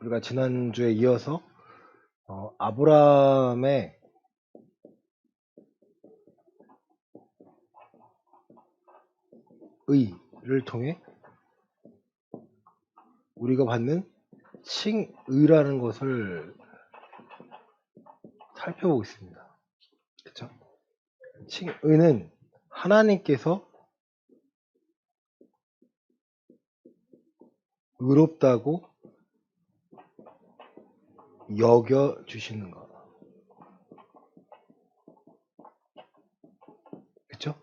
우리가 지난주에 이어서 아브라함의 의를 통해 우리가 받는 칭의라는 것을 살펴보고 있습니다. 그렇죠? 칭의는 하나님께서 의롭다고 여겨주시는 것. 그쵸?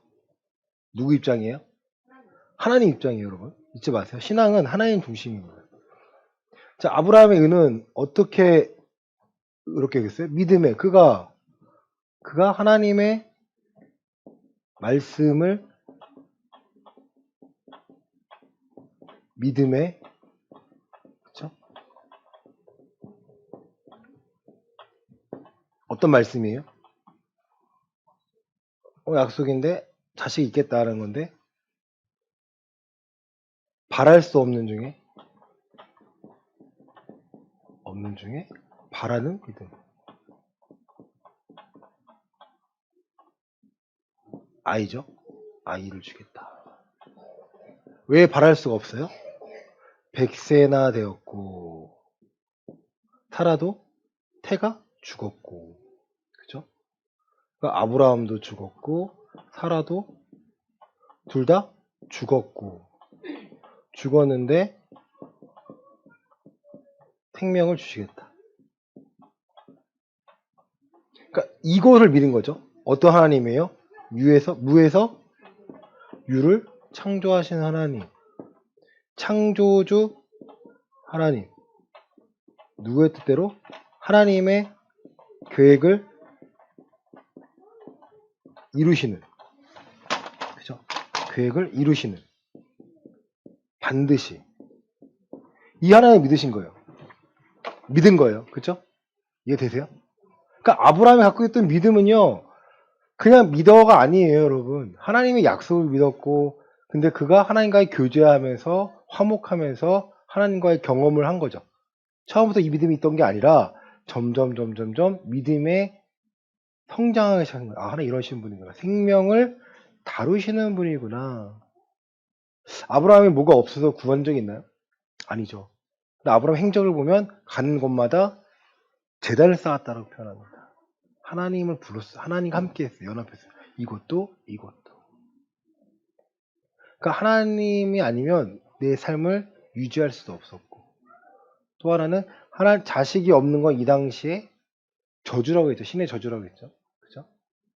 누구 입장이에요? 하나님 입장이에요, 여러분. 잊지 마세요. 신앙은 하나님 중심입니다. 자, 아브라함의 의는 어떻게 이렇게 여겼어요? 믿음에 그가 하나님의 말씀을 믿음에, 그쵸? 어떤 말씀이에요? 약속인데 자식이 있겠다는 건데 바랄 수 없는 중에 바라는 믿음. 아이죠? 아이를 주겠다. 왜 바랄 수가 없어요? 100세나 되었고 사라도 태가 죽었고, 그죠? 그러니까 아브라함도 죽었고 사라도 둘 다 죽었는데 생명을 주시겠다. 그러니까 이것을 믿은 거죠. 어떤 하나님이에요? 무에서 유를 창조하신 하나님, 창조주 하나님, 누구의 뜻대로? 하나님의 계획을 이루시는, 그죠? 계획을 이루시는, 반드시 이 하나님 믿은 거예요. 그죠? 이해되세요? 그러니까 아브라함이 갖고 있던 믿음은요, 그냥 믿어가 아니에요, 여러분. 하나님의 약속을 믿었고, 근데 그가 하나님과의 교제하면서 화목하면서 하나님과의 경험을 한 거죠. 처음부터 이 믿음이 있던 게 아니라 점점 믿음의 성장하기 시작한 거예요. 하나님 이러시는 분이구나. 생명을 다루시는 분이구나. 아브라함이 뭐가 없어서 구한 적이 있나요? 아니죠. 근데 아브라함 행적을 보면 가는 곳마다 제단을 쌓았다고 표현합니다. 하나님을 불렀어. 하나님과 함께 했어요. 연합했어요. 이것도. 그러니까 하나님이 아니면 내 삶을 유지할 수도 없었고, 또 하나는 자식이 없는 건 이 당시에 저주라고 했죠. 신의 저주라고 했죠. 그죠?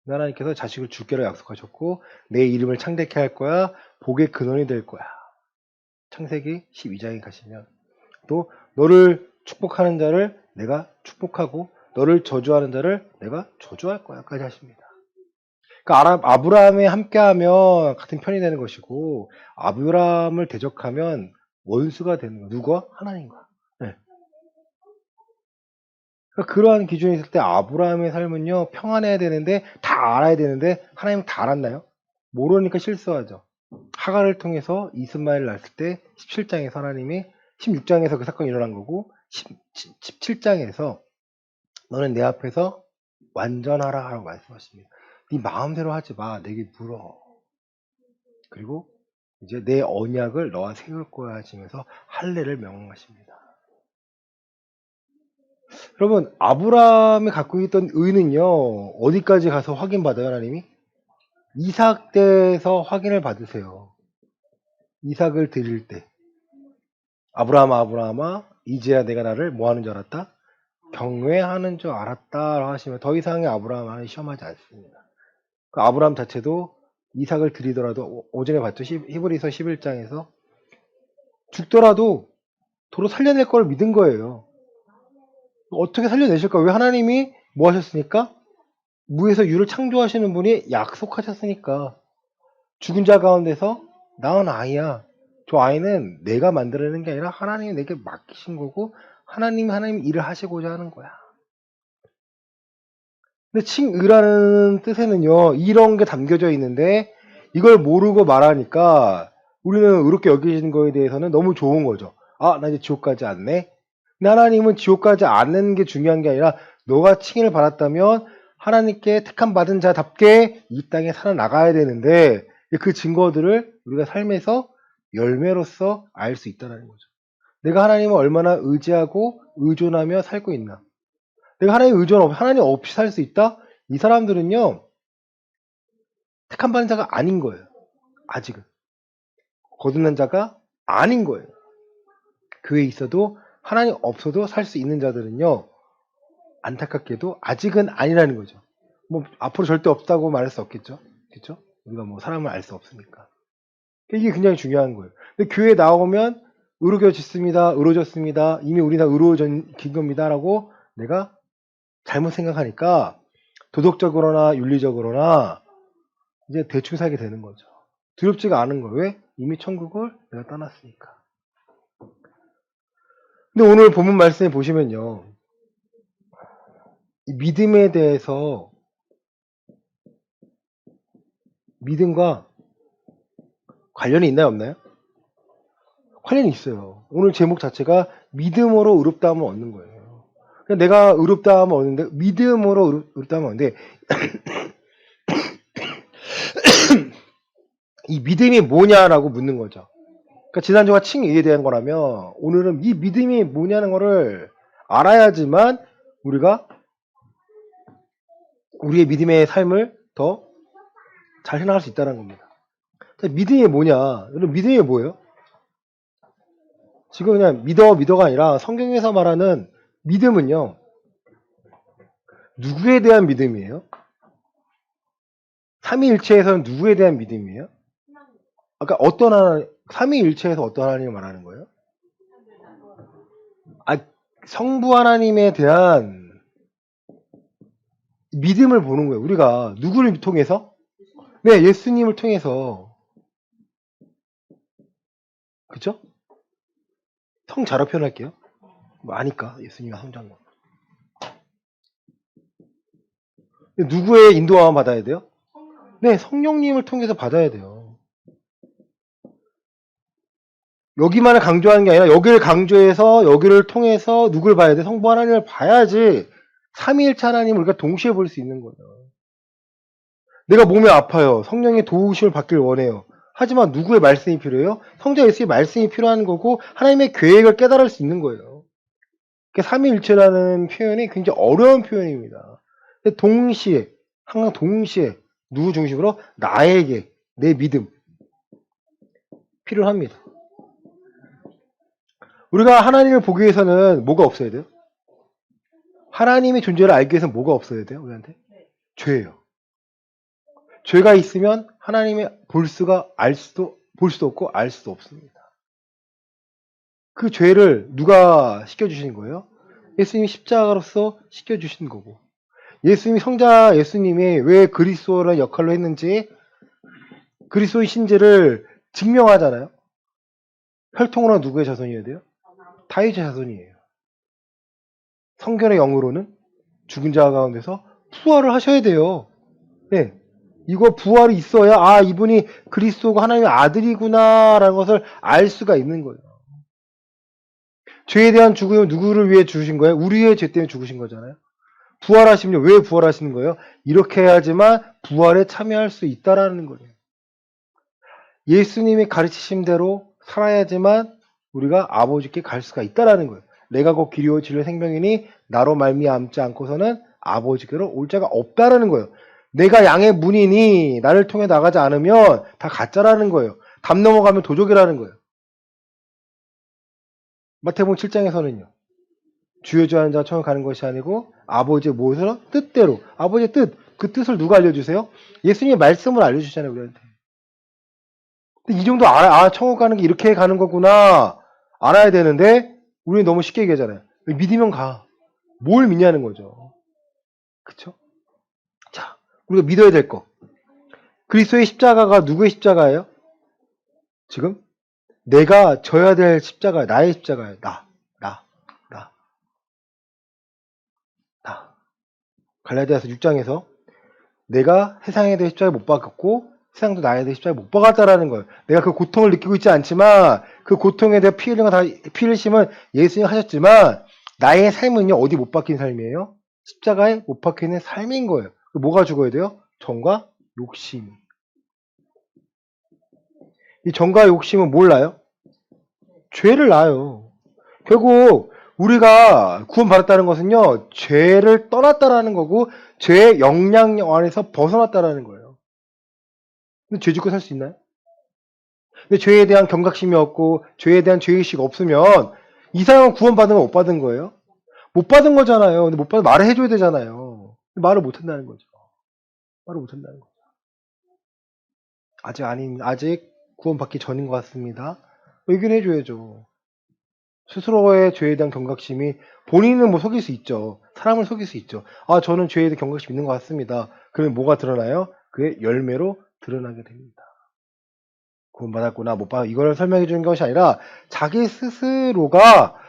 하나님께서 자식을 줄게로 약속하셨고 내 이름을 창대케 할 거야. 복의 근원이 될 거야. 창세기 12장에 가시면 또 너를 축복하는 자를 내가 축복하고 너를 저주하는 자를 내가 저주할 거야 까지 하십니다. 그러니까 아브라함에 함께하면 같은 편이 되는 것이고 아브라함을 대적하면 원수가 되는 거야. 누가? 하나님과. 네. 그러니까 그러한 기준이 있을 때 아브라함의 삶은요, 평안해야 되는데 다 알아야 되는데 하나님은 다 알았나요? 모르니까 실수하죠. 하갈을 통해서 이스마엘을 낳았을 때 17장에서 하나님이 16장에서 그 사건이 일어난 거고 17장에서 너는 내 앞에서 완전하라 라고 말씀하십니다. 네 마음대로 하지 마. 내게 물어. 그리고 이제 내 언약을 너와 세울 거야 하시면서 할례를 명령하십니다. 여러분, 아브라함이 갖고 있던 의는요, 어디까지 가서 확인받아요, 하나님이? 이삭 때에서 확인을 받으세요. 이삭을 드릴 때. 아브라함아, 이제야 내가 나를 뭐 하는 줄 알았다? 경외하는 줄 알았다 하시면 더 이상의 아브라함을 시험하지 않습니다. 그 아브라함 자체도 이삭을 드리더라도 오전에 봤죠? 히브리서 11장에서 죽더라도 도로 살려낼 걸 믿은 거예요. 어떻게 살려내실까? 왜? 하나님이 뭐 하셨으니까? 무에서 유를 창조하시는 분이 약속하셨으니까. 죽은 자 가운데서 낳은 아이야. 저 아이는 내가 만들어내는 게 아니라 하나님이 내게 맡기신 거고 하나님이 일을 하시고자 하는 거야. 근데 칭의라는 뜻에는요, 이런 게 담겨져 있는데 이걸 모르고 말하니까 우리는 의롭게 여기시는 거에 대해서는 너무 좋은 거죠. 나 이제 지옥 가지 않네. 근데 하나님은 지옥 가지 않는 게 중요한 게 아니라 너가 칭의를 받았다면 하나님께 택함 받은 자답게 이 땅에 살아나가야 되는데 그 증거들을 우리가 삶에서 열매로서 알 수 있다는 거죠. 내가 하나님을 얼마나 의지하고 의존하며 살고 있나. 내가 하나님 없이 살 수 있다? 이 사람들은요, 택함 받은 자가 아닌 거예요. 아직은. 거듭난 자가 아닌 거예요. 교회에 있어도 하나님 없어도 살 수 있는 자들은요, 안타깝게도 아직은 아니라는 거죠. 뭐 앞으로 절대 없다고 말할 수 없겠죠. 그렇죠? 우리가 뭐 사람을 알 수 없으니까. 이게 굉장히 중요한 거예요. 근데 교회에 나오면 의로워졌습니다. 이미 우리 다 의로워진 겁니다라고 내가 잘못 생각하니까 도덕적으로나 윤리적으로나 이제 대충 살게 되는 거죠. 두렵지가 않은 거예요. 왜? 이미 천국을 내가 떠났으니까. 근데 오늘 본문 말씀에 보시면요, 이 믿음에 대해서 믿음과 관련이 있나요, 없나요? 관련이 있어요. 오늘 제목 자체가 믿음으로 의롭다함을 얻는 거예요. 그러니까 내가 의롭다함을 얻는데 믿음으로 의롭다함을 얻는데 이 믿음이 뭐냐라고 묻는 거죠. 그러니까 지난주가 칭의에 대한 거라면 오늘은 이 믿음이 뭐냐는 거를 알아야지만 우리가 우리의 믿음의 삶을 더 잘 해나갈 수 있다는 겁니다. 믿음이 뭐냐? 여러분 믿음이 뭐예요? 지금 그냥 믿어가 아니라 성경에서 말하는 믿음은요, 누구에 대한 믿음이에요? 삼위일체에서는 누구에 대한 믿음이에요? 아까 어떤 하나님, 삼위일체에서 어떤 하나님을 말하는 거예요? 성부 하나님에 대한 믿음을 보는 거예요. 우리가 누구를 통해서? 네, 예수님을 통해서. 그쵸? 성자로 표현할게요. 뭐 아니까 예수님이 성자인 거. 누구의 인도함을 받아야 돼요? 네, 성령님을 통해서 받아야 돼요. 여기만을 강조하는 게 아니라 여기를 강조해서 여기를 통해서 누굴 봐야 돼? 성부 하나님을 봐야지 삼위일체 하나님을 우리가 동시에 볼 수 있는 거예요. 내가 몸이 아파요. 성령의 도우심을 받길 원해요. 하지만 누구의 말씀이 필요해요? 성자 예수의 말씀이 필요한 거고 하나님의 계획을 깨달을 수 있는 거예요. 삼위일체라는 표현이 굉장히 어려운 표현입니다. 동시에, 항상 동시에 누구 중심으로? 나에게, 내 믿음 필요합니다. 우리가 하나님을 보기 위해서는 뭐가 없어야 돼요? 하나님의 존재를 알기 위해서는 뭐가 없어야 돼요? 우리한테? 죄예요. 죄가 있으면 하나님의 볼 수도 없고 알 수도 없습니다. 그 죄를 누가 씻겨주신 거예요? 예수님이 십자가로서 씻겨주신 거고, 예수님이 성자 예수님이 왜 그리스도라는 역할로 했는지 그리스도의 신재를 증명하잖아요. 혈통으로 누구의 자손이어야 돼요? 다윗의 자손이에요. 성경의 영으로는 죽은 자 가운데서 부활을 하셔야 돼요. 네. 이거 부활이 있어야 이분이 그리스도가 하나님의 아들이구나라는 것을 알 수가 있는 거예요. 죄에 대한 죽음을 누구를 위해 죽으신 거예요? 우리의 죄 때문에 죽으신 거잖아요. 부활하시면 왜 부활하시는 거예요? 이렇게 해야지만 부활에 참여할 수 있다라는 거예요. 예수님이 가르치신 대로 살아야지만 우리가 아버지께 갈 수가 있다라는 거예요. 내가 곧 길이요 진리요 생명이니 나로 말미암지 않고서는 아버지께로 올 자가 없다라는 거예요. 내가 양의 문이니 나를 통해 나가지 않으면 다 가짜라는 거예요. 담 넘어가면 도적이라는 거예요. 마태복음 7장에서는요. 주여 주하는 자가 천국 가는 것이 아니고 아버지의 무엇으로? 뜻대로. 아버지의 뜻. 그 뜻을 누가 알려주세요? 예수님의 말씀을 알려주잖아요. 우리한테. 근데 이 정도 천국 가는 게 이렇게 가는 거구나 알아야 되는데 우리는 너무 쉽게 얘기하잖아요. 믿으면 가. 뭘 믿냐는 거죠. 그쵸? 자, 우리가 믿어야 될 거. 그리스도의 십자가가 누구의 십자가예요? 지금? 내가 져야 될 십자가예요. 나의 십자가예요. 나. 갈라디아서 6장에서 내가 세상에 대해 십자가에 못 박았고 세상도 나에 대해 십자가에 못 박았다라는 거예요. 내가 그 고통을 느끼고 있지 않지만 그 고통에 대해 피 흘림은 예수님이 하셨지만 나의 삶은요, 어디 못 박힌 삶이에요? 십자가에 못 박혀있는 삶인 거예요. 뭐가 죽어야 돼요? 정과 욕심. 이 정과 욕심은 뭘 낳아요? 죄를 낳아요. 결국 우리가 구원받았다는 것은요, 죄를 떠났다라는 거고, 죄의 영향 안에서 벗어났다라는 거예요. 근데 죄 짓고 살 수 있나요? 근데 죄에 대한 경각심이 없고, 죄에 대한 죄의식 없으면, 이 사람은 구원받은 거 못 받은 거예요? 못 받은 거잖아요. 근데 못 받은 말을 해줘야 되잖아요. 말을 못 한다는 거죠. 말을 못 한다는 거죠. 아직 구원받기 전인 것 같습니다. 의견해줘야죠. 스스로의 죄에 대한 경각심이 본인은 뭐 속일 수 있죠. 사람을 속일 수 있죠. 아, 저는 죄에 대한 경각심이 있는 것 같습니다. 그러면 뭐가 드러나요? 그의 열매로 드러나게 됩니다. 구원받았구나, 못 받아. 이걸 설명해 주는 것이 아니라 자기 스스로가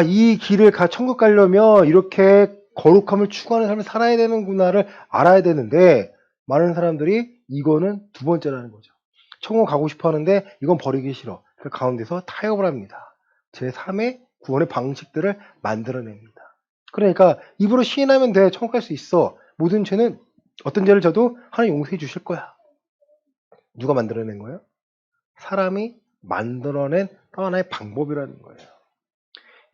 이 길을 천국 가려면 이렇게 거룩함을 추구하는 삶을 살아야 되는구나를 알아야 되는데 많은 사람들이 이거는 두 번째라는 거죠. 천국 가고 싶어 하는데 이건 버리기 싫어. 그 가운데서 타협을 합니다. 제3의 구원의 방식들을 만들어냅니다. 그러니까 입으로 시인하면 돼. 천국 갈 수 있어. 모든 죄는 어떤 죄를 져도 하나님 용서해 주실 거야. 누가 만들어낸 거예요? 사람이 만들어낸 또 하나의 방법이라는 거예요.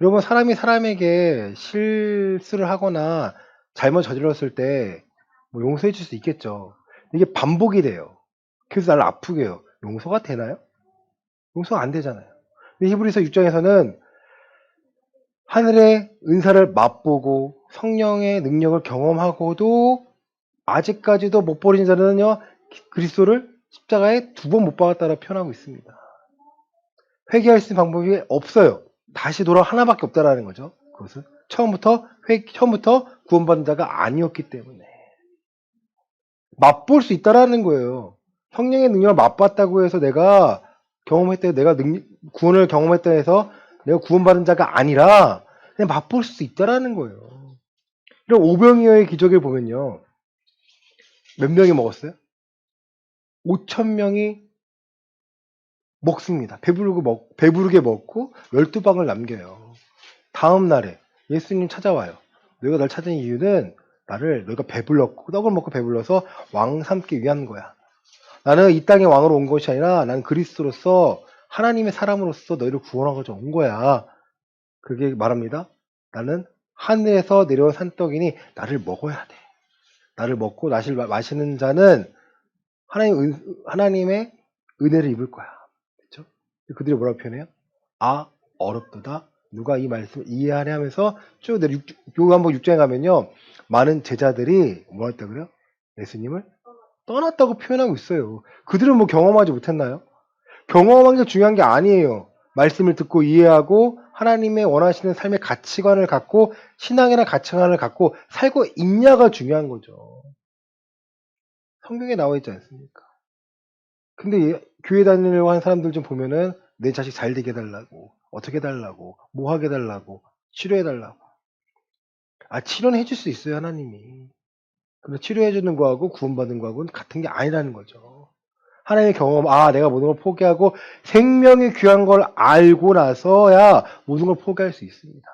여러분, 사람이 사람에게 실수를 하거나 잘못 저질렀을 때 뭐 용서해 줄 수 있겠죠. 이게 반복이 돼요. 그래서 나를 아프게 해요. 용서가 되나요? 용서가 안 되잖아요. 히브리서 6장에서는 하늘의 은사를 맛보고 성령의 능력을 경험하고도 아직까지도 못 버린 자는요, 그리스도를 십자가에 2번 못 박았다고 표현하고 있습니다. 회개할 수 있는 방법이 없어요. 다시 돌아 하나밖에 없다라는 거죠. 그것은 처음부터 구원받은 자가 아니었기 때문에 맛볼 수 있다라는 거예요. 성령의 능력을 맛봤다고 해서 내가 경험했다, 내가 구원을 경험했다 해서 내가 구원받은 자가 아니라 그냥 맛볼 수 있다라는 거예요. 이런 오병이어의 기적을 보면요, 몇 명이 먹었어요? 5,000명이 먹습니다. 배부르게 먹고 12방을 남겨요. 다음 날에 예수님 찾아와요. 너희가 날 찾은 이유는 너희가 떡을 먹고 배불러서 왕 삼기 위한 거야. 나는 이 땅의 왕으로 온 것이 아니라 나는 그리스도로서 하나님의 사람으로서 너희를 구원하고자 온 거야. 그게 말합니다. 나는 하늘에서 내려온 산떡이니 나를 먹어야 돼. 나를 먹고 마시는 자는 하나님의 은혜를 입을 거야. 그렇죠? 그들이 뭐라고 표현해요? 어렵도다. 누가 이 말씀을 이해하냐 하면서 쭉 요한복음 6장에 가면요, 많은 제자들이 뭐 했다 그래요? 예수님을 떠났다고 표현하고 있어요. 그들은 뭐 경험하지 못했나요? 경험한 게 중요한 게 아니에요. 말씀을 듣고 이해하고 하나님의 원하시는 삶의 가치관을 갖고 신앙이나 가치관을 갖고 살고 있냐가 중요한 거죠. 성경에 나와 있지 않습니까? 근데 교회 다니려고 하는 사람들 좀 보면은 내 자식 잘 되게 해달라고, 어떻게 해달라고, 뭐 하게 해달라고, 치료해달라고. 치료는 해줄 수 있어요, 하나님이. 근데 치료해주는 거하고 구원받는 거하고는 같은 게 아니라는 거죠. 하나님의 경험, 내가 모든 걸 포기하고 생명이 귀한 걸 알고 나서야 모든 걸 포기할 수 있습니다.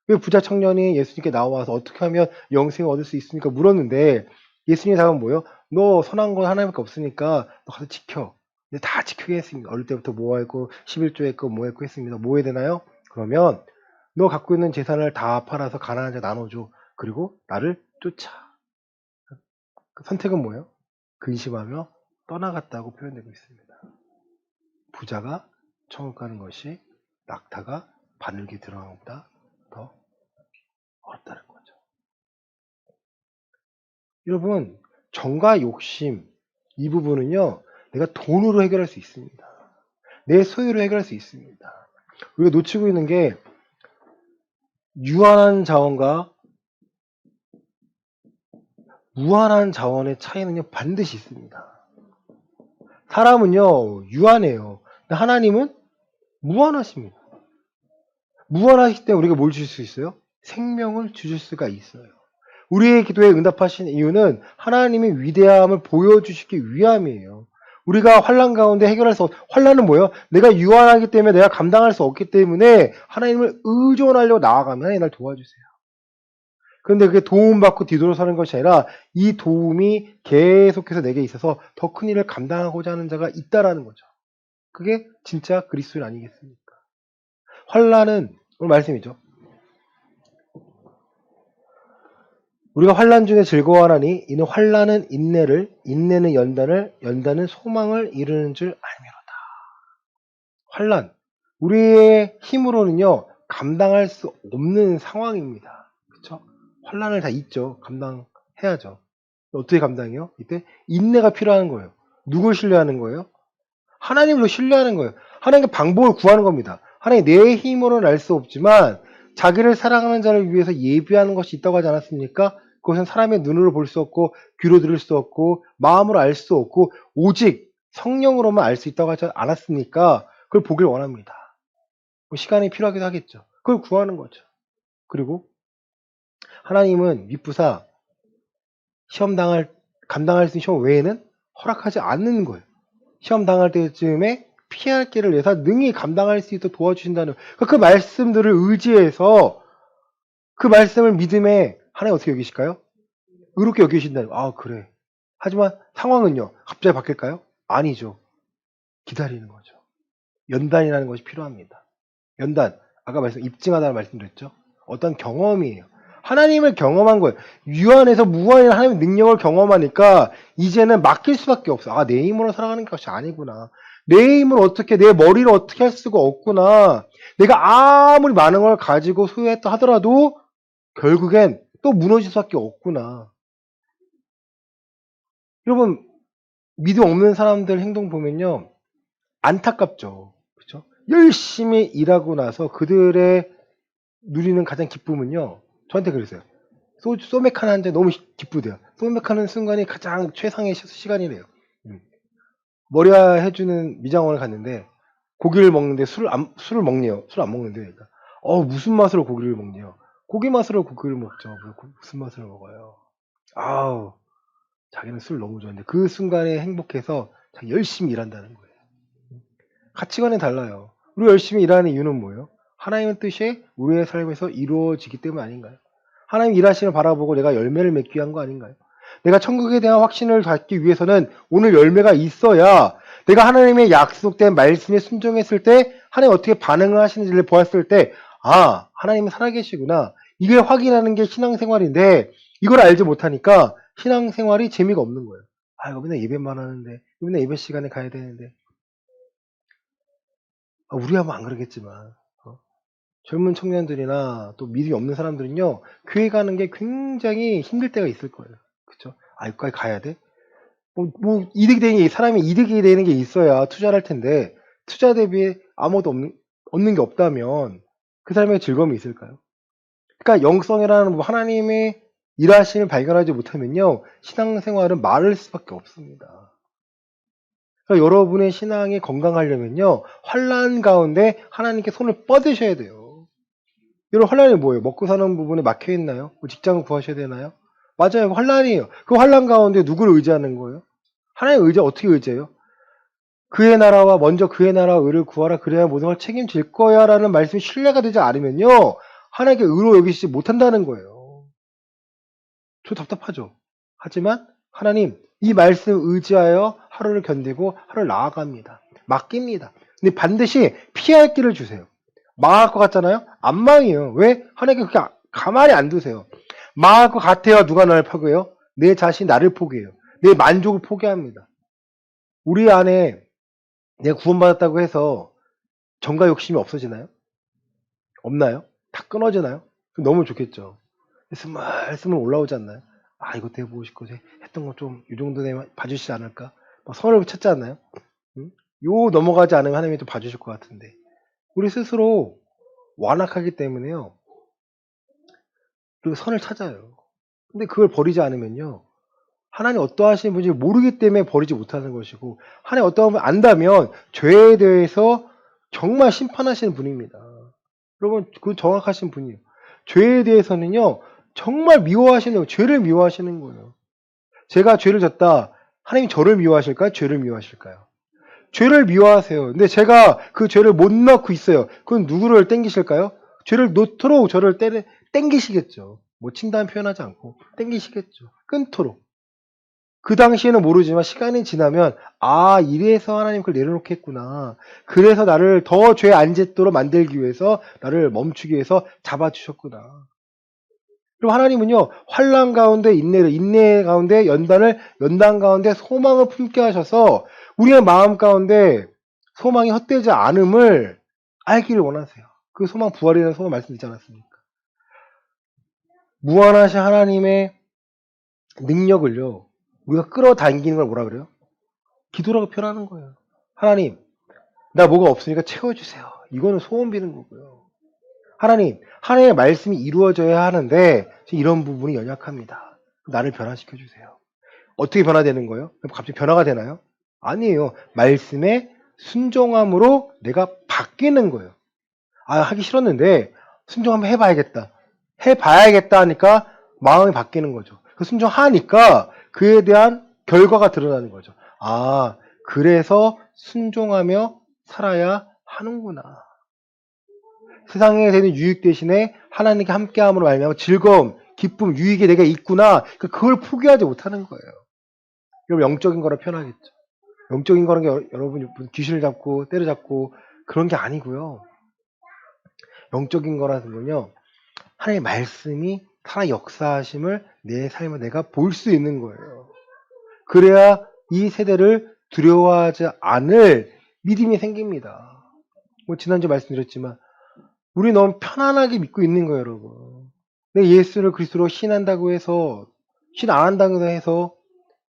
왜 부자 청년이 예수님께 나와서 어떻게 하면 영생을 얻을 수 있습니까? 물었는데 예수님의 답은 뭐예요? 너 선한 건 하나님밖에 없으니까 너 가서 지켜. 근데 다 지키게 했습니다. 어릴 때부터 뭐 했고 11조 했고 뭐 했고 했습니다. 뭐 해야 되나요? 그러면 너 갖고 있는 재산을 다 팔아서 가난한 자 나눠줘. 그리고 나를 쫓아. 그 선택은 뭐예요? 근심하며 떠나갔다고 표현되고 있습니다. 부자가 천국 가는 것이 낙타가 바늘기 들어가는 것보다 더 어렵다는 거죠. 여러분, 정과 욕심, 이 부분은요, 내가 돈으로 해결할 수 있습니다. 내 소유로 해결할 수 있습니다. 우리가 놓치고 있는 게 유한한 자원과 무한한 자원의 차이는요, 반드시 있습니다. 사람은요, 유한해요. 근데 하나님은 무한하십니다. 무한하시기 때문에 우리가 뭘 주실 수 있어요? 생명을 주실 수가 있어요. 우리의 기도에 응답하신 이유는 하나님의 위대함을 보여주시기 위함이에요. 우리가 환난 가운데 해결할 수 환난은 뭐예요? 내가 유한하기 때문에 내가 감당할 수 없기 때문에 하나님을 의존하려고 나아가면 하나님 날 도와주세요. 그런데 그게 도움받고 뒤돌아서는 것이 아니라 이 도움이 계속해서 내게 있어서 더 큰 일을 감당하고자 하는 자가 있다라는 거죠. 그게 진짜 그리스도인 아니겠습니까? 환난은 오늘 말씀이죠. 우리가 환난 중에 즐거워하나니 이는 환난은 인내를, 인내는 연단을, 연단은 소망을 이루는 줄 알미로다. 환난, 우리의 힘으로는요 감당할 수 없는 상황입니다. 그렇죠? 환난을 다 있죠. 감당해야죠. 어떻게 감당해요? 이때 인내가 필요한 거예요. 누굴 신뢰하는 거예요? 하나님으로 신뢰하는 거예요. 하나님께 방법을 구하는 겁니다. 하나님 내 힘으로는 알 수 없지만 자기를 사랑하는 자를 위해서 예비하는 것이 있다고 하지 않았습니까? 그것은 사람의 눈으로 볼 수 없고 귀로 들을 수 없고 마음으로 알 수 없고 오직 성령으로만 알 수 있다고 하지 않았습니까? 그걸 보길 원합니다. 시간이 필요하기도 하겠죠. 그걸 구하는 거죠. 그리고 하나님은 미쁘사 감당할 수 있는 시험 외에는 허락하지 않는 거예요. 시험 당할 때쯤에 피할 길을 내서 능히 감당할 수 있도록 도와주신다는 그 말씀들을 의지해서 그 말씀을 믿음에 하나님 어떻게 여기실까요? 의롭게 여기신다는 거예요. 아 그래. 하지만 상황은요. 갑자기 바뀔까요? 아니죠. 기다리는 거죠. 연단이라는 것이 필요합니다. 연단. 아까 입증하다는 말씀드렸죠. 어떤 경험이에요. 하나님을 경험한 거예요. 유한에서 무한한 하나님의 능력을 경험하니까 이제는 맡길 수밖에 없어. 아, 내 힘으로 살아가는 것이 아니구나. 내 힘을 어떻게, 내 머리를 어떻게 할 수가 없구나. 내가 아무리 많은 걸 가지고 소유했다 하더라도 결국엔 또 무너질 수밖에 없구나. 여러분, 믿음 없는 사람들 행동 보면요. 안타깝죠. 그렇죠? 열심히 일하고 나서 그들의 누리는 가장 기쁨은요. 저한테 그랬어요. 소맥 한 잔 너무 기쁘대요. 소맥 하는 순간이 가장 최상의 시간이래요. 머리화 해주는 미장원을 갔는데 고기를 먹는데 술을 먹네요. 술 안 먹는데 그러니까 무슨 맛으로 고기를 먹네요. 고기 맛으로 고기를 먹죠. 무슨 맛으로 먹어요. 아우 자기는 술 너무 좋아하는데 그 순간에 행복해서 자기 열심히 일한다는 거예요. 가치관이 달라요. 우리 열심히 일하는 이유는 뭐예요? 하나님의 뜻이 우리의 삶에서 이루어지기 때문 아닌가요? 하나님 일하시는 바라보고 내가 열매를 맺기 위한 거 아닌가요? 내가 천국에 대한 확신을 갖기 위해서는 오늘 열매가 있어야 내가 하나님의 약속된 말씀에 순종했을 때 하나님 어떻게 반응을 하시는지를 보았을 때 하나님은 살아계시구나. 이게 확인하는 게 신앙생활인데 이걸 알지 못하니까 신앙생활이 재미가 없는 거예요. 이거 맨날 예배만 하는데 맨날 예배 시간에 가야 되는데 우리 하면 안 그러겠지만 젊은 청년들이나 또 믿음이 없는 사람들은요 교회 가는 게 굉장히 힘들 때가 있을 거예요. 그렇죠? 여기까지 가야 돼? 이득이 되는 게 사람이 이득이 되는 게 있어야 투자를 할 텐데 투자 대비 아무것도 없는 게 없다면 그 사람에게 즐거움이 있을까요? 그러니까 영성이라는 하나님의 일하심을 발견하지 못하면요 신앙생활은 마를 수밖에 없습니다. 그러니까 여러분의 신앙이 건강하려면요 환난 가운데 하나님께 손을 뻗으셔야 돼요. 여러분 환난이 뭐예요? 먹고 사는 부분에 막혀 있나요? 직장을 구하셔야 되나요? 맞아요. 환난이에요. 그 환난 가운데 누구를 의지하는 거예요? 하나님 어떻게 의지해요? 그의 나라와 먼저 그의 나라와 의를 구하라 그래야 모든 걸 책임질 거야 라는 말씀이 신뢰가 되지 않으면요 하나님께 의로 여기시지 못한다는 거예요. 저 답답하죠. 하지만 하나님 이 말씀 의지하여 하루를 견디고 하루를 나아갑니다. 맡깁니다. 근데 반드시 피할 길을 주세요. 망할 것 같잖아요? 안 망해요. 왜? 하나님께 그렇게 가만히 안 두세요. 망할 것 같아요. 누가 나를 포기해요? 내 자신이 나를 포기해요. 내 만족을 포기합니다. 우리 안에 내가 구원받았다고 해서 정과 욕심이 없어지나요? 없나요? 다 끊어지나요? 너무 좋겠죠. 스멀스멀 올라오지 않나요? 이것도 해보고 싶고 했던 거 좀 이 정도 되면 봐주시지 않을까? 선을 찾지 않나요? 요 넘어가지 않으면 하나님이 또 봐주실 것 같은데 우리 스스로 완악하기 때문에요. 그리고 선을 찾아요. 근데 그걸 버리지 않으면요. 하나님 어떠하신 분인지 모르기 때문에 버리지 못하는 것이고 하나님 어떠한 분 안다면 죄에 대해서 정말 심판하시는 분입니다. 여러분 그 정확하신 분이에요. 죄에 대해서는요. 정말 미워하시는 거예요. 죄를 미워하시는 거예요. 제가 죄를 졌다. 하나님이 저를 미워하실까요? 죄를 미워하실까요? 죄를 미워하세요. 근데 제가 그 죄를 못 넣고 있어요. 그건 누구를 땡기실까요? 죄를 놓도록 저를 땡기시겠죠. 뭐 친다는 표현하지 않고 땡기시겠죠. 끊도록. 그 당시에는 모르지만 시간이 지나면 아 이래서 하나님 그걸 내려놓겠구나. 그래서 나를 더 죄 안 짓도록 만들기 위해서 나를 멈추기 위해서 잡아주셨구나. 그리고 하나님은요 환난 가운데 인내를 인내 가운데 연단을 연단 가운데 소망을 품게 하셔서 우리의 마음 가운데 소망이 헛되지 않음을 알기를 원하세요. 그 소망 부활이라는 소망 말씀드리지 않았습니까? 무한하신 하나님의 능력을요 우리가 끌어당기는 걸 뭐라 그래요? 기도라고 표현하는 거예요. 하나님 나 뭐가 없으니까 채워주세요. 이거는 소원 비는 거고요. 하나님 하나님의 말씀이 이루어져야 하는데 이런 부분이 연약합니다. 나를 변화시켜 주세요. 어떻게 변화되는 거예요? 갑자기 변화가 되나요? 아니에요. 말씀에 순종함으로 내가 바뀌는 거예요. 아 하기 싫었는데 순종 한번 해봐야겠다. 해봐야겠다 하니까 마음이 바뀌는 거죠. 그 순종하니까 그에 대한 결과가 드러나는 거죠. 아 그래서 순종하며 살아야 하는구나. 세상에 되는 유익 대신에 하나님께 함께함으로 말미암아 즐거움, 기쁨, 유익이 내가 있구나. 그걸 포기하지 못하는 거예요. 여러분 영적인 거라 표현하겠죠. 영적인 거라는 게 여러분 귀신을 잡고 때려잡고 그런 게 아니고요. 영적인 거라는 건요. 하나님의 말씀이 살아 역사하심을 내 삶에 내가 볼 수 있는 거예요. 그래야 이 세대를 두려워하지 않을 믿음이 생깁니다. 뭐 지난주 말씀드렸지만 우리 너무 편안하게 믿고 있는 거예요, 여러분. 내 예수를 그리스도로 신한다고 해서 신 안 한다고 해서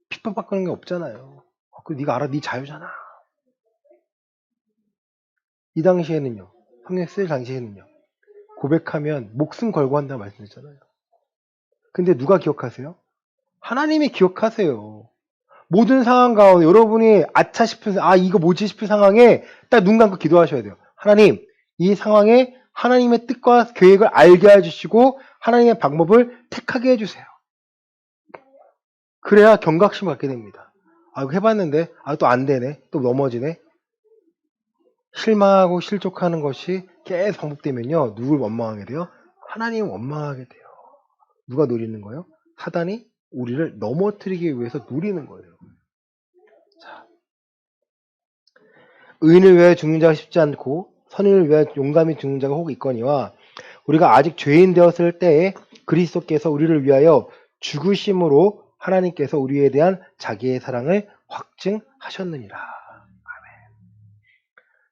핍박받는 게 없잖아요. 그 네가 알아, 네 자유잖아. 이 당시에는요, 성경 쓸 당시에는요, 고백하면 목숨 걸고 한다고 말씀드렸잖아요. 근데 누가 기억하세요? 하나님이 기억하세요. 모든 상황 가운데 여러분이 아차 싶은 아 이거 뭐지 싶은 상황에 딱 눈 감고 기도하셔야 돼요. 하나님 이 상황에 하나님의 뜻과 계획을 알게 해주시고 하나님의 방법을 택하게 해주세요. 그래야 경각심을 갖게 됩니다. 아 이거 해봤는데 아 또 안 되네 또 넘어지네. 실망하고 실족하는 것이 계속 반복되면요 누굴 원망하게 돼요? 하나님을 원망하게 돼요. 누가 노리는 거예요? 사단이 우리를 넘어뜨리기 위해서 노리는 거예요. 자, 의인을 위하여 죽는 자가 쉽지 않고 선인을 위하여 용감히 죽는 자가 혹 있거니와 우리가 아직 죄인 되었을 때에 그리스도께서 우리를 위하여 죽으심으로 하나님께서 우리에 대한 자기의 사랑을 확증하셨느니라.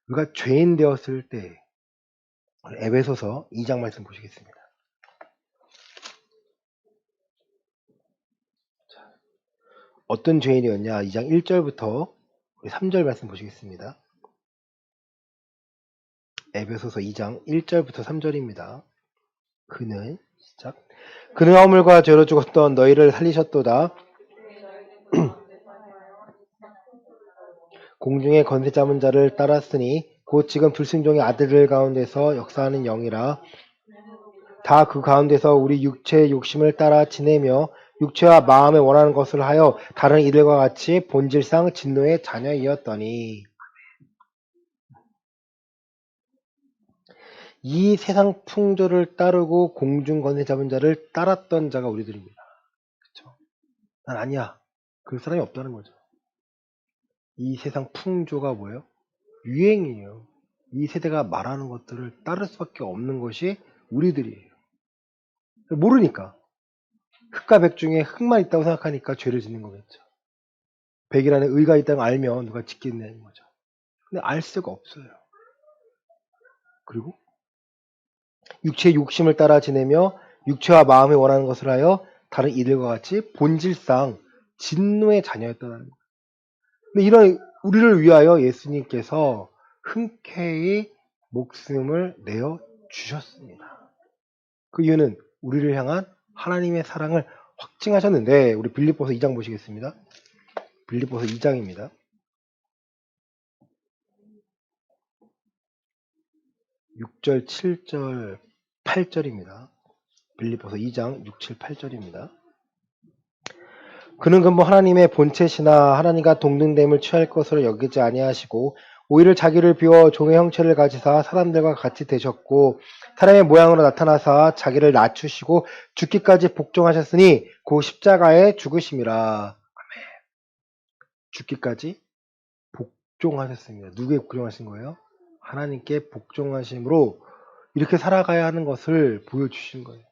우리가 죄인 되었을 때 에베소서 2장 말씀 보시겠습니다. 어떤 죄인이었냐? 2장 1절부터 3절 말씀 보시겠습니다. 에베소서 2장 1절부터 3절입니다. 그는 시작. 그는 허물과 죄로 죽었던 너희를 살리셨도다. 공중의 권세 잡은 자를 따랐으니 곧 지금 불순종의 아들들 가운데서 역사하는 영이라. 다 그 가운데서 우리 육체의 욕심을 따라 지내며 육체와 마음에 원하는 것을 하여 다른 이들과 같이 본질상 진노의 자녀이었더니 이 세상 풍조를 따르고 공중 권세 잡은 자를 따랐던 자가 우리들입니다. 그렇죠? 난 아니야. 그럴 사람이 없다는 거죠. 이 세상 풍조가 뭐예요? 유행이에요. 이 세대가 말하는 것들을 따를 수밖에 없는 것이 우리들이에요. 모르니까. 흑과 백 중에 흑만 있다고 생각하니까 죄를 짓는 거겠죠. 백이라는 의가 있다는 걸 알면 누가 짓겠냐는 거죠. 근데 알 수가 없어요. 그리고 육체의 욕심을 따라 지내며 육체와 마음에 원하는 것을 하여 다른 이들과 같이 본질상 진노의 자녀였다는 거예요. 근데 이런 우리를 위하여 예수님께서 흔쾌히 목숨을 내어 주셨습니다. 그 이유는 우리를 향한 하나님의 사랑을 확증하셨는데 우리 빌립보서 2장 보시겠습니다. 빌립보서 2장입니다. 6절, 7절, 8절입니다. 빌립보서 2장 6, 7, 8절입니다. 그는 근본 하나님의 본체시나 하나님과 동등됨을 취할 것으로 여기지 아니하시고 오히려 자기를 비워 종의 형체를 가지사 사람들과 같이 되셨고 사람의 모양으로 나타나사 자기를 낮추시고 죽기까지 복종하셨으니 그 십자가에 죽으심이라. 죽기까지 복종하셨습니다. 누구에 복종하신 거예요? 하나님께 복종하심으로 이렇게 살아가야 하는 것을 보여주신 거예요.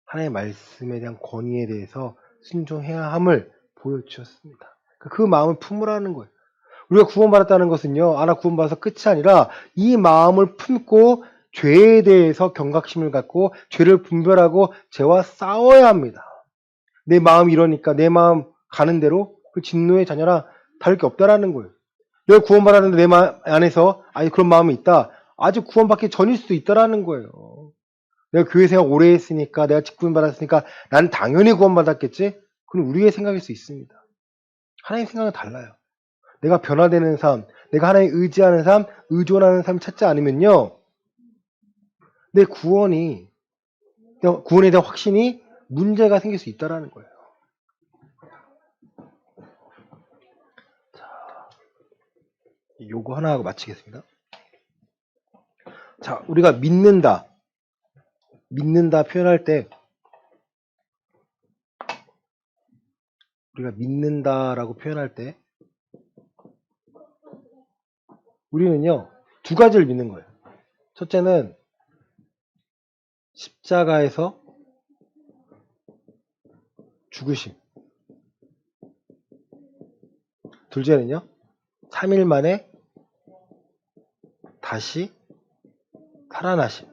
하나님의 말씀에 대한 권위에 대해서 순종해야 함을 보여주셨습니다. 그 마음을 품으라는 거예요. 우리가 구원받았다는 것은요, 나 구원받아서 끝이 아니라 이 마음을 품고 죄에 대해서 경각심을 갖고 죄를 분별하고 죄와 싸워야 합니다. 내 마음이 이러니까 내 마음 가는 대로 그 진노의 자녀라 다를 게 없다라는 거예요. 내가 구원받았는데 내 마음 안에서 그런 마음이 있다. 아직 구원받기 전일 수도 있다라는 거예요. 내가 교회 생활 오래 했으니까 내가 직분받았으니까 난 당연히 구원받았겠지? 그건 우리의 생각일 수 있습니다. 하나님의 생각은 달라요. 내가 변화되는 삶, 내가 하나님 의지하는 삶, 의존하는 삶을 찾지 않으면요, 내 구원에 대한 확신이 문제가 생길 수 있다라는 거예요. 자, 요거 하나 하고 마치겠습니다. 자, 우리가 믿는다 표현할 때, 우리가 믿는다라고 표현할 때, 우리는요, 두 가지를 믿는 거예요. 첫째는 십자가에서 죽으심. 둘째는요, 3일 만에 다시 살아나심.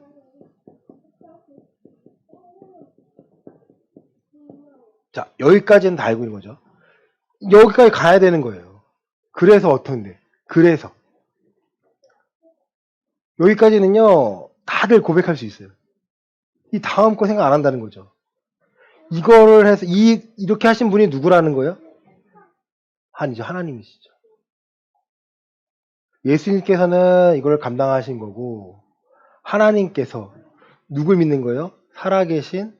자, 여기까지는 다 알고 있는 거죠. 여기까지 가야 되는 거예요. 그래서 어떤데? 그래서 여기까지는요, 다들 고백할 수 있어요. 이 다음 거 생각 안 한다는 거죠. 이거를 해서 이렇게 하신 분이 누구라는 거예요? 하나님이시죠. 예수님께서는 이걸 감당하신 거고, 하나님께서 누굴 믿는 거예요? 살아계신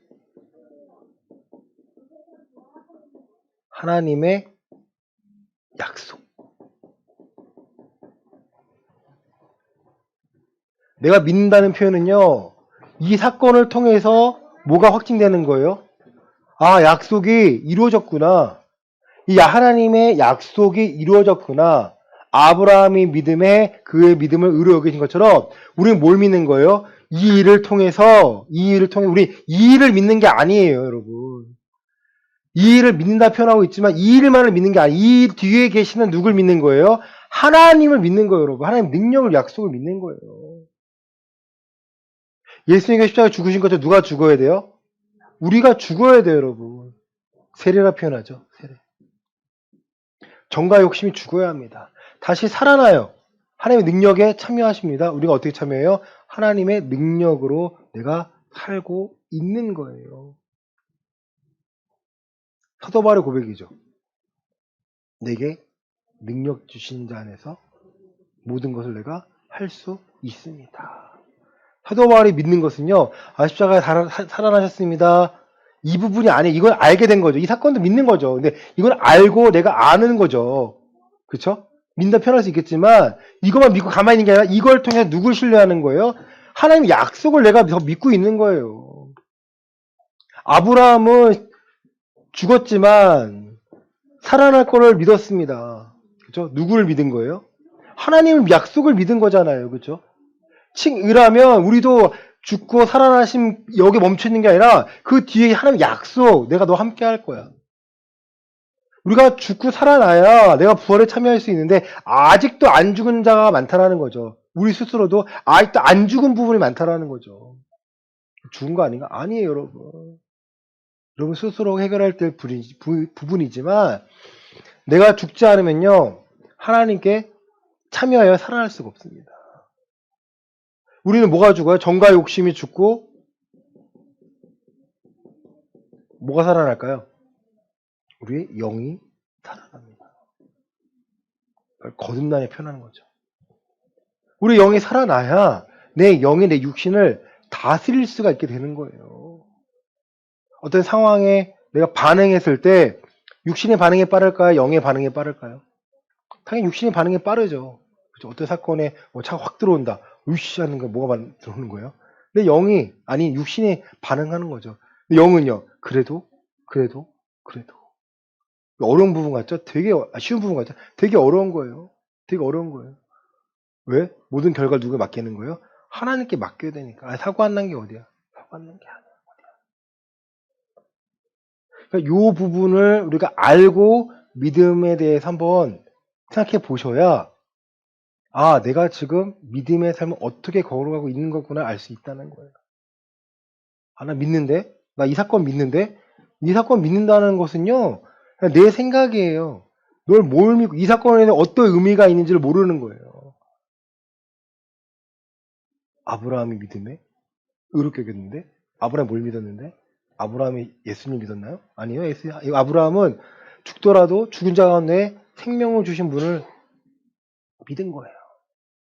하나님의 약속. 내가 믿는다는 표현은요, 이 사건을 통해서 뭐가 확증되는 거예요? 약속이 이루어졌구나. 이 하나님의 약속이 이루어졌구나. 아브라함이 믿음에 그의 믿음을 의로 여기신 것처럼 우리는 뭘 믿는 거예요? 이 일을 통해 우리 이 일을 믿는 게 아니에요, 여러분. 이 일을 믿는다 표현하고 있지만 이 일만을 믿는 게 아니에요. 이 뒤에 계시는 누굴 믿는 거예요? 하나님을 믿는 거예요, 여러분. 하나님 능력을, 약속을 믿는 거예요. 예수님이 십자가에 죽으신 것처럼 누가 죽어야 돼요? 우리가 죽어야 돼요, 여러분. 세례라 표현하죠. 세례. 정과 욕심이 죽어야 합니다. 다시 살아나요. 하나님의 능력에 참여하십니다. 우리가 어떻게 참여해요? 하나님의 능력으로 내가 살고 있는 거예요. 사도 바울의 고백이죠. 내게 능력 주신 자 안에서 모든 것을 내가 할 수 있습니다. 사도 바울이 믿는 것은요, 십자가에 살아나셨습니다. 이 부분이 아니에요. 이걸 알게 된 거죠. 이 사건도 믿는 거죠. 근데 이걸 알고 내가 아는 거죠. 그쵸? 믿는다 표현할 수 있겠지만 이것만 믿고 가만히 있는 게 아니라 이걸 통해서 누굴 신뢰하는 거예요? 하나님의 약속을 내가 더 믿고 있는 거예요. 아브라함은 죽었지만 살아날 거를 믿었습니다. 그죠? 누구를 믿은 거예요? 하나님의 약속을 믿은 거잖아요. 그죠? 칭의라면 우리도 죽고 살아나심 여기 멈춰 있는 게 아니라 그 뒤에 하나님 약속, 내가 너 함께 할 거야. 우리가 죽고 살아나야 내가 부활에 참여할 수 있는데 아직도 안 죽은 자가 많다라는 거죠. 우리 스스로도 아직도 안 죽은 부분이 많다라는 거죠. 죽은 거 아닌가? 아니에요, 여러분. 여러분 스스로 해결할 때 부분이지만 내가 죽지 않으면요, 하나님께 참여하여 살아날 수가 없습니다. 우리는 뭐가 죽어요? 정과 욕심이 죽고 뭐가 살아날까요? 우리의 영이 살아납니다. 거듭남에 표현하는 거죠. 우리 영이 살아나야 내 영이 내 육신을 다스릴 수가 있게 되는 거예요. 어떤 상황에 내가 반응했을 때 육신의 반응이 빠를까요? 영의 반응이 빠를까요? 당연히 육신의 반응이 빠르죠. 그죠? 어떤 사건에 차가 확 들어온다. 으쌰 하는 거 뭐가 들어오는 거예요? 근데 영이 아니 육신이 반응하는 거죠. 근데 영은요. 그래도 어려운 부분 같죠? 되게 쉬운 부분 같죠? 되게 어려운 거예요. 되게 어려운 거예요. 왜? 모든 결과를 누구에 맡기는 거예요? 하나님께 맡겨야 되니까. 사고 안 난 게 어디야? 사고 안 난 게 아니야. 그러니까 요 부분을 우리가 알고 믿음에 대해서 한번 생각해 보셔야 아, 내가 지금 믿음의 삶을 어떻게 걸어가고 있는 거구나 알 수 있다는 거예요. 아, 나 믿는데? 나 이 사건 믿는데? 이 사건 믿는다는 것은요, 그냥 내 생각이에요. 널 뭘 믿고, 이 사건에 어떤 의미가 있는지를 모르는 거예요. 아브라함이 믿음에 의롭게 여겼는데? 아브라함이 뭘 믿었는데? 아브라함이 예수님 믿었나요? 아니요. 아브라함은 죽더라도 죽은 자 가운데 생명을 주신 분을 믿은 거예요.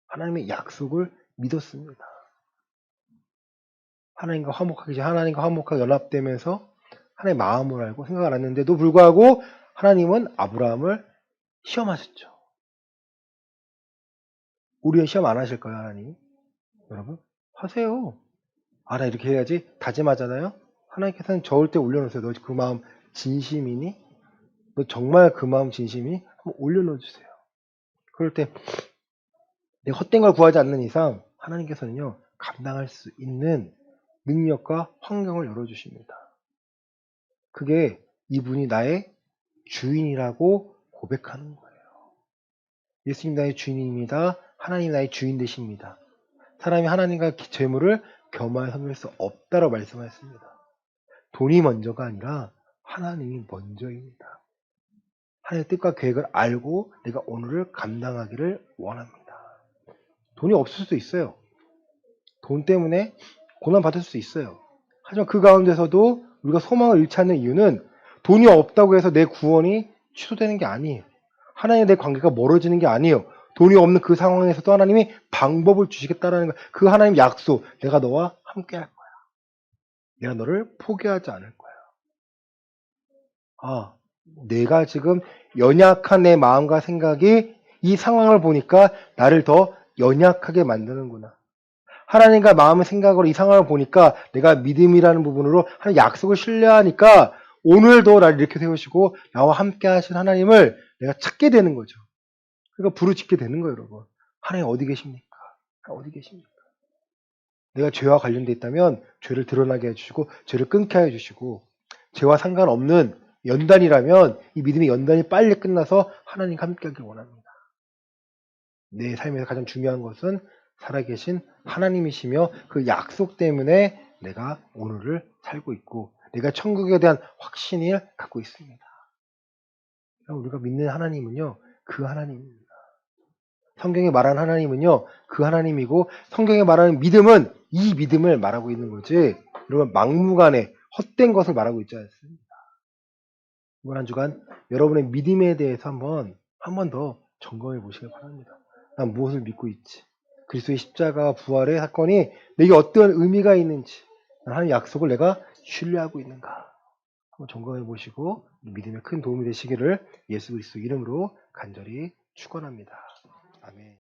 하나님의 약속을 믿었습니다. 하나님과 화목하게 연합되면서 하나님의 마음을 알고 생각을 했는데도 불구하고 하나님은 아브라함을 시험하셨죠. 우리는 시험 안 하실까요, 하나님? 여러분? 하세요. 아, 나 이렇게 해야지. 다짐하잖아요? 하나님께서는 저을 때 올려놓으세요. 너 그 마음 진심이니? 너 정말 그 마음 진심이니? 한번 올려놓으세요. 그럴 때 내가 헛된 걸 구하지 않는 이상 하나님께서는요, 감당할 수 있는 능력과 환경을 열어주십니다. 그게 이분이 나의 주인이라고 고백하는 거예요. 예수님 나의 주인입니다. 하나님 나의 주인 되십니다. 사람이 하나님과 재물을 겸하여 섬길 수 없다고 말씀하셨습니다. 돈이 먼저가 아니라 하나님이 먼저입니다. 하나님의 뜻과 계획을 알고 내가 오늘을 감당하기를 원합니다. 돈이 없을 수도 있어요. 돈 때문에 고난받을 수 있어요. 하지만 그 가운데서도 우리가 소망을 잃지 않는 이유는 돈이 없다고 해서 내 구원이 취소되는 게 아니에요. 하나님과 내 관계가 멀어지는 게 아니에요. 돈이 없는 그 상황에서도 하나님이 방법을 주시겠다라는 거. 그 하나님 약속. 내가 너와 함께 할 거야. 내가 너를 포기하지 않을 거야. 아, 내가 지금 연약한 내 마음과 생각이 이 상황을 보니까 나를 더 연약하게 만드는구나. 하나님과 마음의 생각으로 이 상황을 보니까 내가 믿음이라는 부분으로 하나님 약속을 신뢰하니까 오늘도 나를 이렇게 세우시고 나와 함께 하신 하나님을 내가 찾게 되는 거죠. 그러니까 부르짖게 되는 거예요, 여러분. 하나님 어디 계십니까? 하나님 어디 계십니까? 내가 죄와 관련돼 있다면 죄를 드러나게 해주시고 죄를 끊게 해주시고 죄와 상관없는 연단이라면 이 믿음의 연단이 빨리 끝나서 하나님과 함께하길 원합니다. 내 삶에서 가장 중요한 것은 살아계신 하나님이시며 그 약속 때문에 내가 오늘을 살고 있고 내가 천국에 대한 확신을 갖고 있습니다. 우리가 믿는 하나님은요, 그 하나님입니다. 성경에 말하는 하나님은요, 그 하나님이고 성경에 말하는 믿음은 이 믿음을 말하고 있는 거지 여러분 막무가내 헛된 것을 말하고 있지 않습니다. 이번 한 주간 여러분의 믿음에 대해서 한 번 더 점검해 보시길 바랍니다. 난 무엇을 믿고 있지? 그리스도의 십자가와 부활의 사건이 내게 어떤 의미가 있는지 하는 약속을 내가 신뢰하고 있는가? 한번 점검해 보시고 믿음에 큰 도움이 되시기를 예수 그리스도 이름으로 간절히 축원합니다. 아멘.